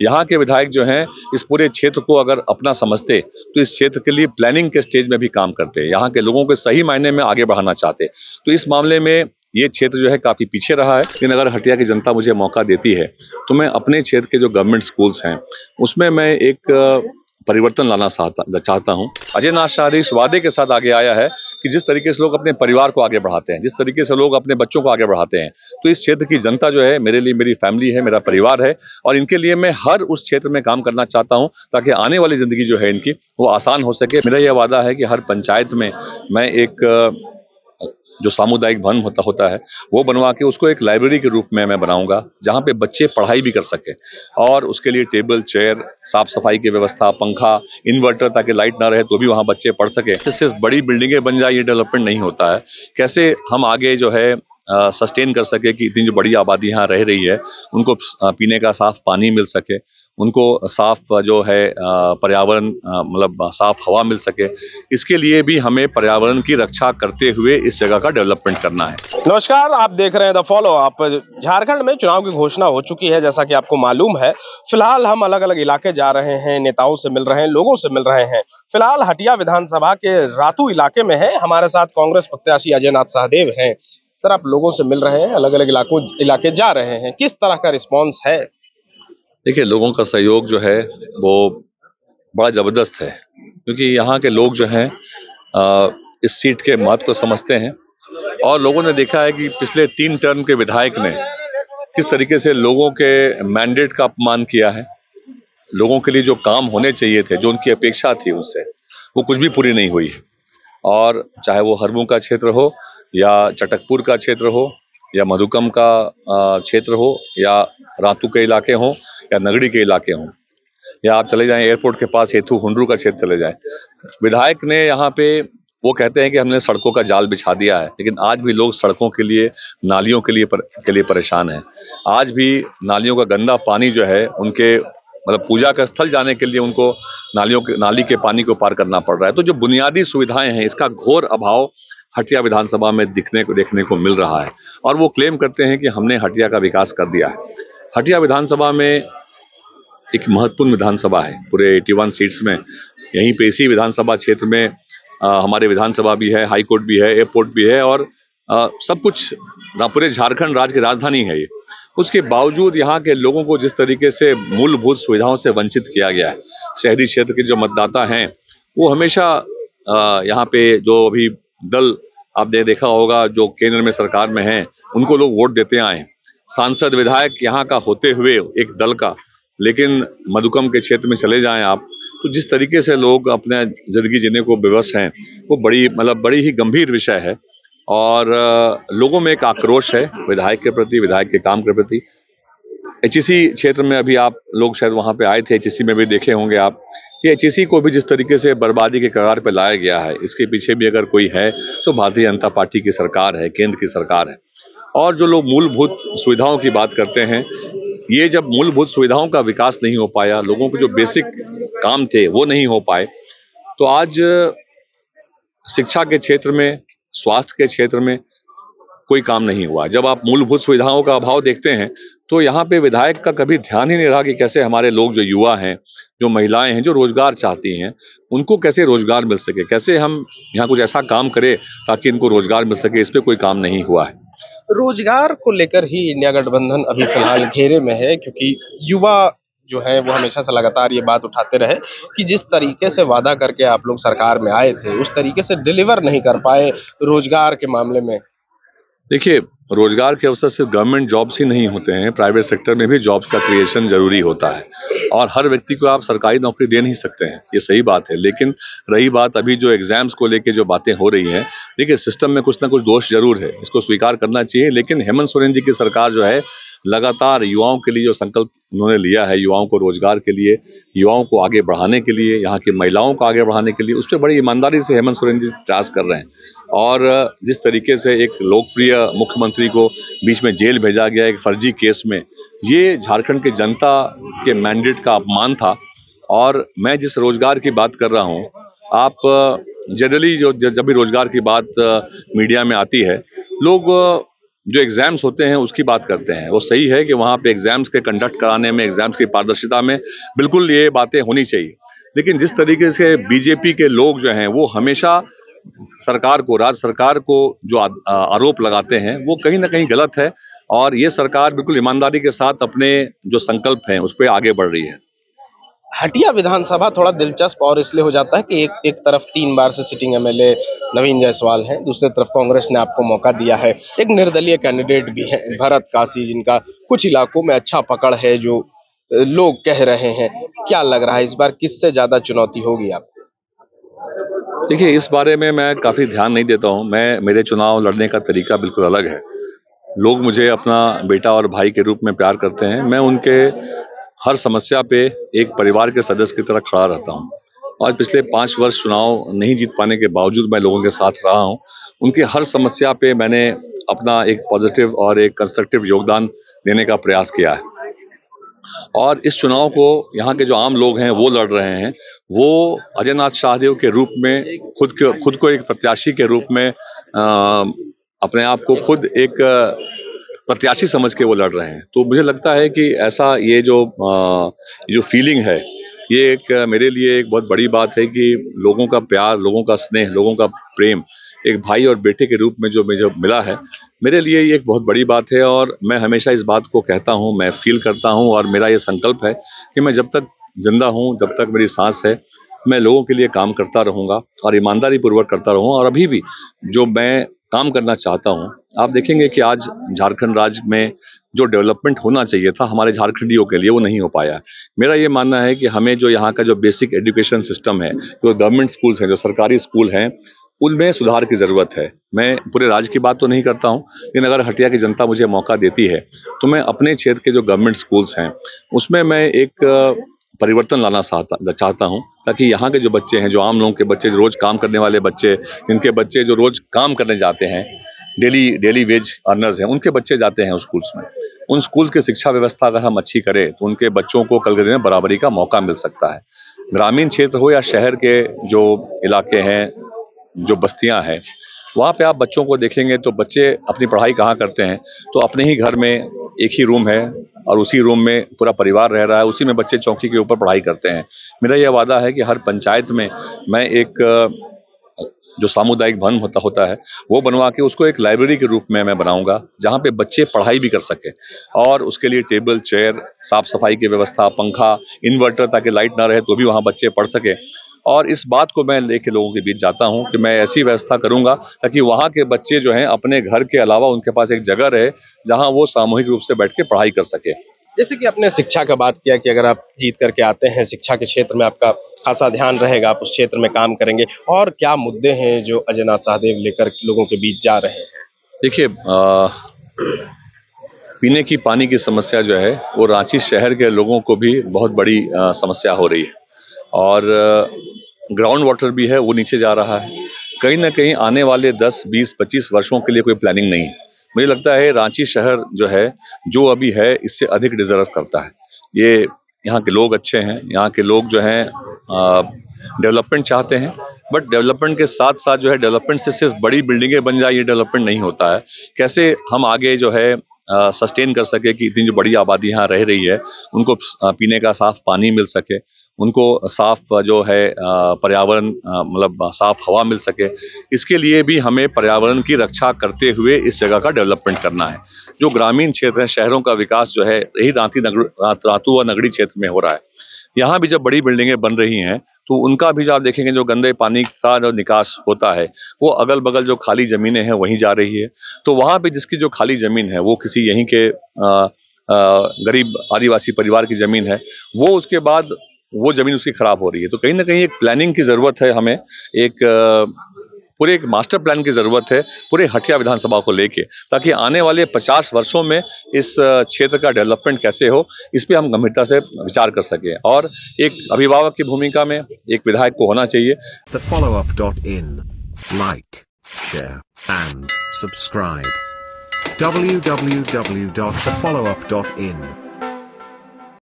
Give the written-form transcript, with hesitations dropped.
यहाँ के विधायक जो हैं इस पूरे क्षेत्र को अगर अपना समझते तो इस क्षेत्र के लिए प्लानिंग के स्टेज में भी काम करते, यहाँ के लोगों को सही मायने में आगे बढ़ाना चाहते। तो इस मामले में ये क्षेत्र जो है काफी पीछे रहा है, लेकिन अगर हटिया की जनता मुझे मौका देती है तो मैं अपने क्षेत्र के जो गवर्नमेंट स्कूल्स हैं उसमें मैं एक परिवर्तन लाना चाहता हूं। अजय नाथ शाह इस वादे के साथ आगे आया है कि जिस तरीके से लोग अपने परिवार को आगे बढ़ाते हैं, जिस तरीके से लोग अपने बच्चों को आगे बढ़ाते हैं, तो इस क्षेत्र की जनता जो है मेरे लिए मेरी फैमिली है, मेरा परिवार है, और इनके लिए मैं हर उस क्षेत्र में काम करना चाहता हूं ताकि आने वाली जिंदगी जो है इनकी वो आसान हो सके। मेरा यह वादा है कि हर पंचायत में मैं एक जो सामुदायिक भवन होता है वो बनवा के उसको एक लाइब्रेरी के रूप में मैं बनाऊंगा, जहां पे बच्चे पढ़ाई भी कर सके, और उसके लिए टेबल, चेयर, साफ सफाई की व्यवस्था, पंखा, इन्वर्टर, ताकि लाइट ना रहे तो भी वहां बच्चे पढ़ सके। सिर्फ बड़ी बिल्डिंगें बन जाए ये डेवलपमेंट नहीं होता है। कैसे हम आगे जो है सस्टेन कर सके कि इतनी जो बड़ी आबादी यहाँ रह रही है उनको पीने का साफ पानी मिल सके, उनको साफ जो है पर्यावरण मतलब साफ हवा मिल सके, इसके लिए भी हमें पर्यावरण की रक्षा करते हुए इस जगह का डेवलपमेंट करना है। नमस्कार, आप देख रहे हैं द फॉलो। आप झारखंड में चुनाव की घोषणा हो चुकी है, जैसा कि आपको मालूम है। फिलहाल हम अलग अलग इलाके जा रहे हैं, नेताओं से मिल रहे हैं, लोगों से मिल रहे हैं। फिलहाल हटिया विधानसभा के रातू इलाके में है, हमारे साथ कांग्रेस प्रत्याशी अजय नाथ शाहदेव हैं। सर, आप लोगों से मिल रहे हैं, अलग अलग इलाके जा रहे हैं, किस तरह का रिस्पॉन्स है? देखिए, लोगों का सहयोग जो है वो बड़ा जबरदस्त है, क्योंकि यहाँ के लोग जो हैं इस सीट के महत्व को समझते हैं, और लोगों ने देखा है कि पिछले 3 टर्म के विधायक ने किस तरीके से लोगों के मैंडेट का अपमान किया है। लोगों के लिए जो काम होने चाहिए थे, जो उनकी अपेक्षा थी उनसे, वो कुछ भी पूरी नहीं हुई। और चाहे वो हरमू का क्षेत्र हो, या चटकपुर का क्षेत्र हो, या मधुकम का क्षेत्र हो, या रातू के इलाके हों, या नगड़ी के इलाके हों, या आप चले जाएं एयरपोर्ट के पास हेतु हुंडरू का क्षेत्र चले जाएं, विधायक ने यहाँ पे वो कहते हैं कि हमने सड़कों का जाल बिछा दिया है, लेकिन आज भी लोग सड़कों के लिए, नालियों के लिए परेशान हैं। आज भी नालियों का गंदा पानी जो है उनके मतलब पूजा का स्थल जाने के लिए उनको नाली के पानी को पार करना पड़ रहा है। तो जो बुनियादी सुविधाएं हैं, इसका घोर अभाव हटिया विधानसभा में देखने को मिल रहा है, और वो क्लेम करते हैं कि हमने हटिया का विकास कर दिया है। हटिया विधानसभा में एक महत्वपूर्ण विधानसभा है, पूरे 81 सीट्स में। यहीं पे इसी विधानसभा क्षेत्र में हमारे विधानसभा भी है, हाई कोर्ट भी है, एयरपोर्ट भी है, और सब कुछ पूरे झारखंड राज्य की राजधानी है ये। उसके बावजूद यहाँ के लोगों को जिस तरीके से मूलभूत सुविधाओं से वंचित किया गया है, शहरी क्षेत्र के जो मतदाता हैं वो हमेशा यहाँ पे जो अभी दल आपने देखा होगा जो केंद्र में सरकार में है, उनको लोग वोट देते आए। सांसद विधायक यहाँ का होते हुए एक दल का, लेकिन मधुकम के क्षेत्र में चले जाएं आप, तो जिस तरीके से लोग अपने जिंदगी जीने को विवश हैं, वो बड़ी ही गंभीर विषय है। और लोगों में एक आक्रोश है विधायक के प्रति, विधायक के काम के प्रति। एचईसी क्षेत्र में अभी आप लोग शायद वहां पे आए थे, एचईसी में भी देखे होंगे आप कि एचईसी को भी जिस तरीके से बर्बादी के कगार पे लाया गया है, इसके पीछे भी अगर कोई है तो भारतीय जनता पार्टी की सरकार है, केंद्र की सरकार है। और जो लोग मूलभूत सुविधाओं की बात करते हैं, ये जब मूलभूत सुविधाओं का विकास नहीं हो पाया, लोगों के जो बेसिक काम थे वो नहीं हो पाए, तो आज शिक्षा के क्षेत्र में, स्वास्थ्य के क्षेत्र में कोई काम नहीं हुआ। जब आप मूलभूत सुविधाओं का अभाव देखते हैं तो यहाँ पे विधायक का कभी ध्यान ही नहीं रहा कि कैसे हमारे लोग, जो युवा हैं, जो महिलाएं हैं, जो रोजगार चाहती हैं, उनको कैसे रोजगार मिल सके, कैसे हम यहाँ कुछ ऐसा काम करें ताकि इनको रोजगार मिल सके। इस पे कोई काम नहीं हुआ है। रोजगार को लेकर ही इंडिया गठबंधन अभी फिलहाल घेरे में है, क्योंकि युवा जो है वो हमेशा से लगातार ये बात उठाते रहे कि जिस तरीके से वादा करके आप लोग सरकार में आए थे, उस तरीके से डिलीवर नहीं कर पाए रोजगार के मामले में। देखिए, रोजगार के अवसर सिर्फ गवर्नमेंट जॉब्स ही नहीं होते हैं, प्राइवेट सेक्टर में भी जॉब्स का क्रिएशन जरूरी होता है, और हर व्यक्ति को आप सरकारी नौकरी दे नहीं सकते हैं, ये सही बात है। लेकिन रही बात अभी जो एग्जाम्स को लेके जो बातें हो रही हैं, देखिए सिस्टम में कुछ ना कुछ दोष जरूर है, इसको स्वीकार करना चाहिए। लेकिन हेमंत सोरेन जी की सरकार जो है लगातार युवाओं के लिए जो संकल्प उन्होंने लिया है, युवाओं को रोजगार के लिए, युवाओं को आगे बढ़ाने के लिए, यहाँ की महिलाओं को आगे बढ़ाने के लिए, उस पर बड़ी ईमानदारी से हेमंत सोरेन जी प्रयास कर रहे हैं। और जिस तरीके से एक लोकप्रिय मुख्यमंत्री को बीच में जेल भेजा गया एक फर्जी केस में, ये झारखंड की जनता के मैंडेट का अपमान था। और मैं जिस रोजगार की बात कर रहा हूँ, आप जनरली जब भी रोजगार की बात मीडिया में आती है, लोग जो एग्जाम्स होते हैं उसकी बात करते हैं। वो सही है कि वहाँ पे एग्जाम्स के कंडक्ट कराने में, एग्जाम्स की पारदर्शिता में बिल्कुल ये बातें होनी चाहिए। लेकिन जिस तरीके से बीजेपी के लोग जो हैं वो हमेशा सरकार को, राज्य सरकार को जो आरोप लगाते हैं वो कहीं ना कहीं गलत है, और ये सरकार बिल्कुल ईमानदारी के साथ अपने जो संकल्प हैं उस पर आगे बढ़ रही है। हटिया विधानसभा थोड़ा दिलचस्प और इसलिए हो जाता है कि एक तरफ 3 बार से सिटिंग एमएलए नवीन जायसवाल हैं, दूसरी तरफ कांग्रेस ने आपको मौका दिया है। एक निर्दलीय कैंडिडेट भी है भरत कासी, जिनका कुछ इलाकों में अच्छा पकड़ है, जो लोग कह रहे हैं। क्या लग रहा है इस बार किससे ज्यादा चुनौती होगी आपको? देखिए, इस बारे में मैं काफी ध्यान नहीं देता हूँ। मेरे चुनाव लड़ने का तरीका बिल्कुल अलग है। लोग मुझे अपना बेटा और भाई के रूप में प्यार करते हैं। मैं उनके हर समस्या पे एक परिवार के सदस्य की तरह खड़ा रहता हूँ, और पिछले 5 वर्ष चुनाव नहीं जीत पाने के बावजूद मैं लोगों के साथ रहा हूँ। उनकी हर समस्या पे मैंने अपना एक पॉजिटिव और एक कंस्ट्रक्टिव योगदान देने का प्रयास किया है। और इस चुनाव को यहाँ के जो आम लोग हैं वो लड़ रहे हैं। वो अजय नाथ शाहदेव के रूप में खुद को एक प्रत्याशी के रूप में अपने आप को खुद एक प्रत्याशी समझ के वो लड़ रहे हैं। तो मुझे लगता है कि ऐसा ये जो फीलिंग है, ये एक मेरे लिए एक बहुत बड़ी बात है कि लोगों का प्यार, लोगों का स्नेह, लोगों का प्रेम एक भाई और बेटे के रूप में जो मुझे मिला है, मेरे लिए ये एक बहुत बड़ी बात है। और मैं हमेशा इस बात को कहता हूँ, मैं फील करता हूँ, और मेरा ये संकल्प है कि मैं जब तक जिंदा हूँ, जब तक मेरी सांस है, मैं लोगों के लिए काम करता रहूंगा और ईमानदारी पूर्वक करता रहूंगा। और अभी भी जो मैं काम करना चाहता हूँ, आप देखेंगे कि आज झारखंड राज्य में जो डेवलपमेंट होना चाहिए था हमारे झारखंडियों के लिए, वो नहीं हो पाया। मेरा ये मानना है कि हमें जो यहाँ का जो बेसिक एजुकेशन सिस्टम है, जो गवर्नमेंट स्कूल्स हैं, जो सरकारी स्कूल हैं, उनमें सुधार की ज़रूरत है। मैं पूरे राज्य की बात तो नहीं करता हूँ, लेकिन अगर हटिया की जनता मुझे मौका देती है तो मैं अपने क्षेत्र के जो गवर्नमेंट स्कूल्स हैं उसमें मैं एक परिवर्तन लाना चाहता हूँ, ताकि यहाँ के जो बच्चे हैं, जो आम लोगों के बच्चे, जो रोज काम करने वाले बच्चे, जिनके बच्चे जो रोज काम करने जाते हैं, डेली वेज अर्नर्स हैं, उनके बच्चे जाते हैं उस स्कूल्स में। उन स्कूल्स की शिक्षा व्यवस्था अगर हम अच्छी करें तो उनके बच्चों को कल के दिन में बराबरी का मौका मिल सकता है। ग्रामीण क्षेत्र हो या शहर के जो इलाके हैं, जो बस्तियां हैं, वहाँ पे आप बच्चों को देखेंगे तो बच्चे अपनी पढ़ाई कहाँ करते हैं, तो अपने ही घर में एक ही रूम है और उसी रूम में पूरा परिवार रह रहा है, उसी में बच्चे चौकी के ऊपर पढ़ाई करते हैं। मेरा यह वादा है कि हर पंचायत में मैं एक जो सामुदायिक भवन होता है वो बनवा के उसको एक लाइब्रेरी के रूप में मैं बनाऊंगा, जहाँ पे बच्चे पढ़ाई भी कर सके, और उसके लिए टेबल, चेयर, साफ सफाई की व्यवस्था, पंखा, इन्वर्टर, ताकि लाइट ना रहे तो भी वहाँ बच्चे पढ़ सके। और इस बात को मैं लेके लोगों के बीच जाता हूँ कि मैं ऐसी व्यवस्था करूंगा ताकि वहाँ के बच्चे जो हैं अपने घर के अलावा उनके पास एक जगह रहे जहाँ वो सामूहिक रूप से बैठ के पढ़ाई कर सके। जैसे कि आपने शिक्षा का बात किया कि अगर आप जीत करके आते हैं, शिक्षा के क्षेत्र में आपका खासा ध्यान रहेगा, आप उस क्षेत्र में काम करेंगे, और क्या मुद्दे हैं जो अजय नाथ शाहदेव लेकर लोगों के बीच जा रहे हैं? देखिए, पीने की पानी की समस्या जो है वो रांची शहर के लोगों को भी बहुत बड़ी समस्या हो रही है, और ग्राउंड वाटर भी है वो नीचे जा रहा है। कहीं ना कहीं आने वाले 10, 20, 25 वर्षों के लिए कोई प्लानिंग नहीं है। मुझे लगता है रांची शहर जो है, जो अभी है, इससे अधिक डिजर्व करता है। ये यहाँ के लोग अच्छे हैं, यहाँ के लोग जो हैं डेवलपमेंट चाहते हैं, बट डेवलपमेंट के साथ साथ जो है, डेवलपमेंट से सिर्फ बड़ी बिल्डिंगें बन जाए ये डेवलपमेंट नहीं होता है। कैसे हम आगे जो है सस्टेन कर सके कि इतनी जो बड़ी आबादी यहाँ रह रही है उनको पीने का साफ पानी मिल सके, उनको साफ जो है पर्यावरण, मतलब साफ हवा मिल सके। इसके लिए भी हमें पर्यावरण की रक्षा करते हुए इस जगह का डेवलपमेंट करना है। जो ग्रामीण क्षेत्र है, शहरों का विकास जो है यही रातू व नगरी क्षेत्र में हो रहा है। यहाँ भी जब बड़ी बिल्डिंगें बन रही हैं तो उनका भी जो आप देखेंगे, जो गंदे पानी का जो निकास होता है वो अगल बगल जो खाली जमीनें हैं वहीं जा रही है। तो वहाँ पे जिसकी जो खाली जमीन है वो किसी यहीं के गरीब आदिवासी परिवार की जमीन है, वो उसके बाद वो जमीन उसकी खराब हो रही है। तो कहीं ना कहीं एक प्लानिंग की जरूरत है, हमें पूरे एक मास्टर प्लान की जरूरत है पूरे हटिया विधानसभा को लेके, ताकि आने वाले 50 वर्षों में इस क्षेत्र का डेवलपमेंट कैसे हो, इस पे हम गंभीरता से विचार कर सके। और एक अभिभावक की भूमिका में एक विधायक को होना चाहिए। TheFollowUp.in, like, share and subscribe. www.thefollowup.in